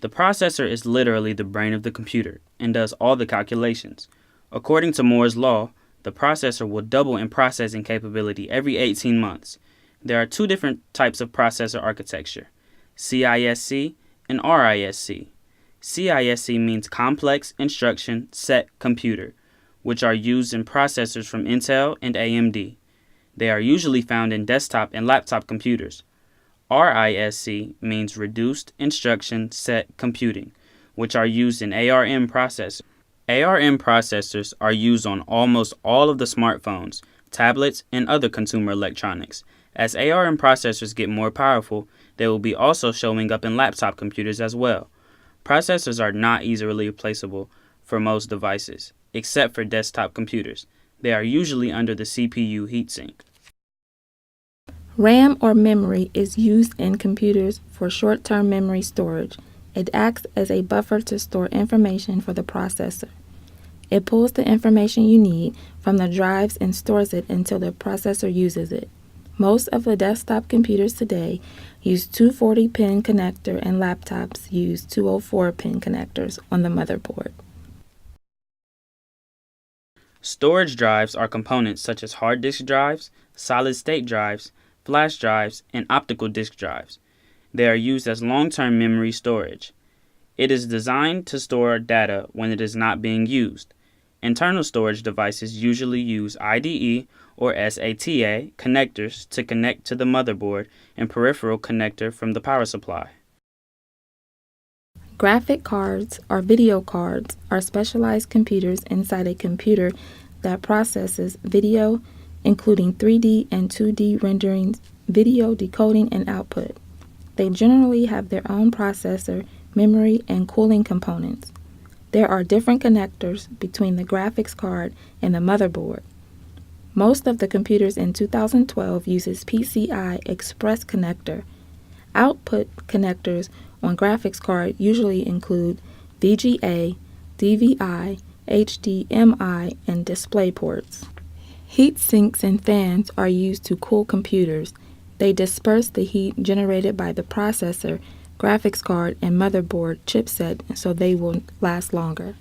The processor is literally the brain of the computer and does all the calculations. According to Moore's law, the processor will double in processing capability every 18 months. There are two different types of processor architecture, CISC and RISC. CISC means Complex Instruction Set Computer, which are used in processors from Intel and AMD. They are usually found in desktop and laptop computers. RISC means Reduced Instruction Set Computing, which are used in ARM processors. ARM processors are used on almost all of the smartphones, tablets, and other consumer electronics. As ARM processors get more powerful, they will be also showing up in laptop computers as well. Processors are not easily replaceable for most devices, except for desktop computers. They are usually under the CPU heatsink. RAM or memory is used in computers for short-term memory storage. It acts as a buffer to store information for the processor. It pulls the information you need from the drives and stores it until the processor uses it. Most of the desktop computers today use 240-pin connector and laptops use 204-pin connectors on the motherboard. Storage drives are components such as hard disk drives, solid-state drives, flash drives, and optical disk drives. They are used as long-term memory storage. It is designed to store data when it is not being used. Internal storage devices usually use IDE or SATA connectors to connect to the motherboard and peripheral connector from the power supply. Graphic cards or video cards are specialized computers inside a computer that processes video, including 3D and 2D renderings, video decoding, and output. They generally have their own processor, memory, and cooling components. There are different connectors between the graphics card and the motherboard. Most of the computers in 2012 uses PCI Express connector. Output connectors on graphics card usually include VGA, DVI, HDMI, and display ports. Heat sinks and fans are used to cool computers. They disperse the heat generated by the processor, graphics card, and motherboard chipset so they will last longer.